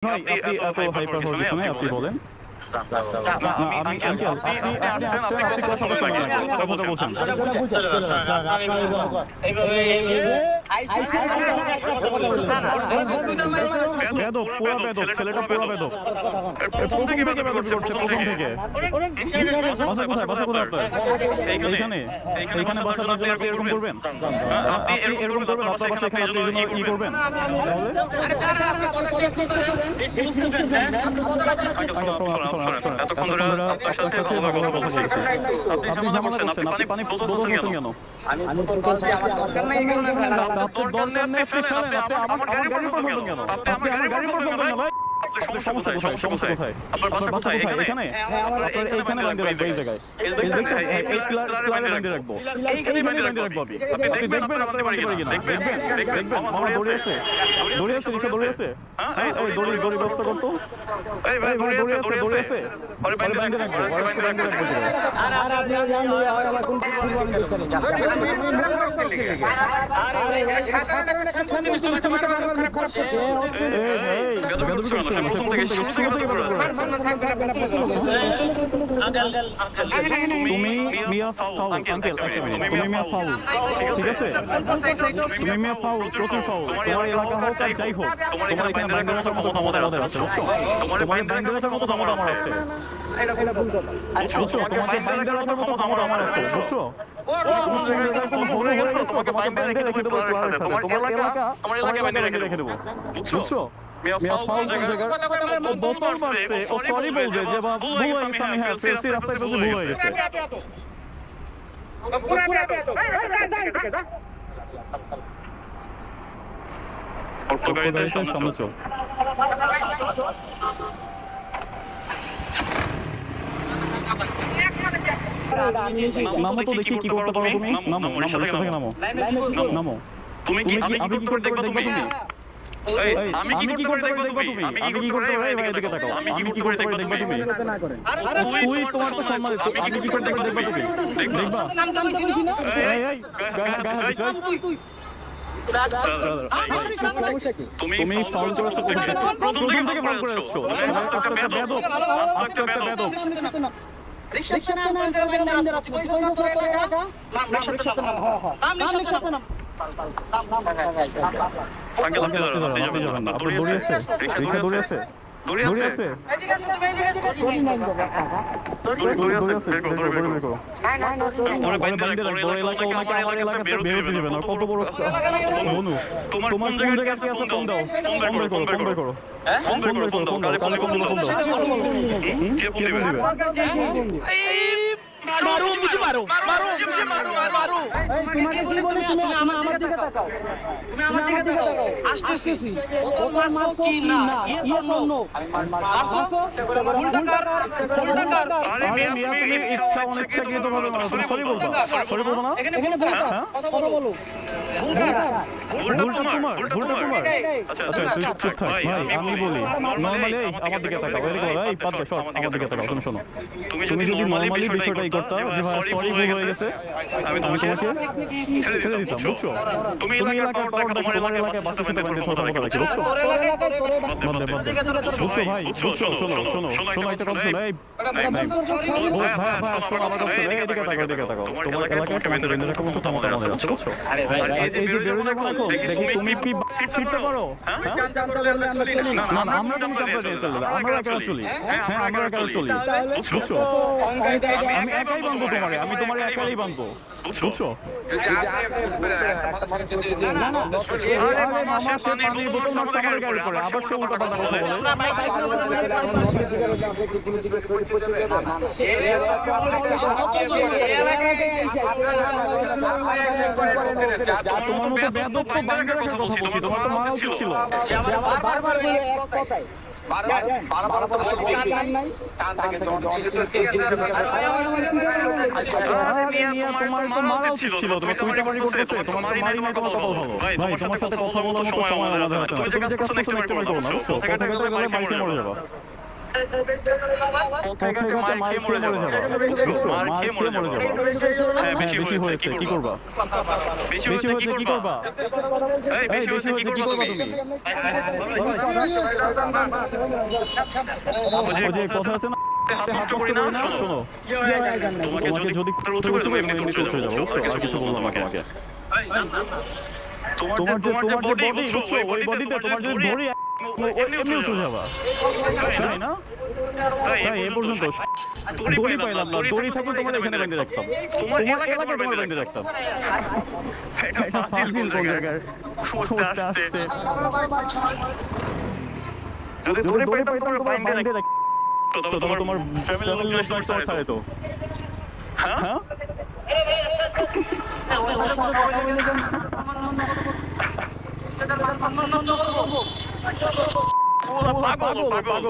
ভাই আপনি এত হাইপার পজিশনে আপনি বলেন না আমি আঙ্কেল আপনি আসছেন আপনি কথা বলছেন কথাটা বলছেন বেদক পুরা বেদক ছেলেটা পুরা বেদক প্রথম থেকে বেদক করছে প্রথম থেকে বাসা কোথায় আপনার এইখানে এইখানে বাসা আপনার জন্য এরকম করবেন আপনি এরকম করবেন আপনার বাসা এখানে আপনি জন্য ই করবেন এতক্ষণ ধরে আপনার সাথে কথা বলছি আপনি ঝামেলা করছেন আপনি পানি বলছেন কেন আমি বলছি আমার দরকার নাই এখানে আপনার দরকার নেই আপনি ছাড়েন আপনি আমার গাড়ির উপর বলছেন কেন আপনি আমার গাড়ির উপর বলছেন ভাই সমস্যা কোথায় আপনার বাসা কোথায় এখানে আপনার এইখানে বাঁধে রাখবো এই জায়গায় এই প্লারে বাঁধে রাখবো এইখানে বাঁধে রাখবো আপনি দেখবেন আপনার বাড়ি কিনা দেখবেন মামা দৌড়ে আছে রিক্সা দৌড়ে আছে এই দড়ি ব্যবস্থা করতো এই ভাই দৌড়ে আছে আরে বাঁধে রাখবো আর আপনি জানেন আমার কোন কিছু তুমি মিয়া ফাউল আঙ্কেল তুমি মিয়া ফাউল ঠিক আছে তুমি মিয়া ফাউল প্রচুর ফাউল তোমার এলাকা হোক আর যাই হোক তোমার এখানে বাইরে রাখার মতো আমাদের আছে তোমার বাইরে রাখার মতো আমার আছে বুঝছো তোমাকে বাইরে রাখার মতো আমার আছে বুঝছো তোমাকে বাইরে রেখে দেবো তোমার এলাকা আমার এলাকায় বাইরে রেখে দেবো বুঝছো মিয়া ফাউল জায়গার ও বোতল মারছে ও সরি বলবে যে বাবা ভুল হয়ে গেছে আমি হ্যাঁ ফেসি রাস্তায় বসে ভুল হয়ে গেছে অটো গাড়িতে সামনে চল নামো তো দেখি কি করতে পারো তুমি নামো নামো তুমি কি আমি কি করতে দেখবা তুমি আমি কি করতে দেখবা তুমি আমি কি করতে ভাই এদিকে তাকাও আমি কি করতে দেখবা তুমি আরে তুই তোমার তো সম্মান আমি কি করতে দেখবা তুমি দেখবা নাম জানতে বলছি না এই তুমি ফাউল করেছো প্রথম থেকে ফাউল করেছো একটা বেদক একটা বেদক রিকশা নাম করে দেন আপনি কই যাচ্ছেন তোর এলাকা নাম রিকশা নাম নাম রিকশা নাম সাঙ্গেল আপনি যাবেন না আপনি দৌড়ে আছে রিকশা দৌড়ে আছে এই যে গেছে দৌড়ে আছে না তোর এলাকা ওনাকে আমার এলাকা বের হতে দিবেন না কত বড় বনু তোমার কোন জায়গায় আছে ফোন দাও ফোন বের করো ফোন দাও কালে ফোন দাও কে ফোন দিবে মারো মুঝে মারো এই তোমাকে কি বলি তুমি আমার দিকে তাকাও তুমি আমার দিকে তাকাও আসতেছি ও তোমার মারছো কি না ইয়েস অর নো মারছো উল্টা কর আরে মিয়া তুমি ইচ্ছা অনিচ্ছা কি তো ভালো না সরি বলবা না এখানে কথা বলো ভুল তোমার আচ্ছা তুই চুপ থাক ভাই আমি বলি নরমালি আমার দিকে তাকাও এই পাত দেখো আমার দিকে তাকাও তুমি শোনো তুমি যদি নরমালি বিষয়টাই করতে যে ভাই সরি ভুল হয়ে গেছে আমি তোমাকে ছেড়ে দিতাম বুঝছো তুমি এলাকার পাওয়ার তোমার এলাকায় বাসা শুনতে কথা বলতে রাখি বুঝছো বুঝছো ভাই বুঝছো শোনো একটা কথা শোনো এই ভাই শোনো আমার কথা শোনো এদিকে তাকাও তোমার এলাকায় তোমাদের বেঁধে রাখা মতো তোমার আছে বুঝছো আরে ভাই এই যে বেরো যখন রাখো দেখি তুমি কি সিটটা করো না আমরা তুমি চাপা দিয়ে চলে আমরা একা চলি হ্যাঁ আমরা একা চলি বুঝছো আমি একাই বাঁধবো তোমারে আমি তোমারে একাই বাঁধবো বুঝছো আরে মামা সে পানির বোতল মাছ আমার গাড়ি করে আবার সে উল্টা পাল্টা কথা বলে তোমার মতো বেয়াদব তো বাইরে রাখার কথা বলছি তোমার তো মারা উচিত ছিল বারবার কথাই তোমার সাথে কথা বলার মতো সময় আমাদের হাতে পথে ঘাটে মার খেয়ে মরে যাবা, মার খেয়ে মরে যাবা। হ্যাঁ বেশি হয়েছে কি করবা? বেশি হয়েছে কি করবা? এই বেশি হয়েছে কি করবা তুমি? ওই যে কথা আছে না, হাত নষ্ট করি না, শোনো তোমাকে যদি উঁচু করে দেবো এমনি উঠে যাবো, আর কিছু বললাম না তোমাকে। তোমার যে বডি বুঝছো, ওই বডিতে তোমার যদি ধরি এমনি উঠে যাবা, তাই না? তাই এ পর্যন্ত দড়ি পাইলাম না, দড়ি থাকলে তোমার এখানে বেঁধে রাখতাম, তোমার এলাকায় তোমার বেঁধে রাখতাম। এটা ফাজিল কোন জায়গার করতে আসছে। যদি দড়ি পাইতাম তোমার বাইন্ধে রাখতাম, তো তোমার ফ্যামিলি লোক ছাড়ে তো। হ্যাঁ পাগল পাগল।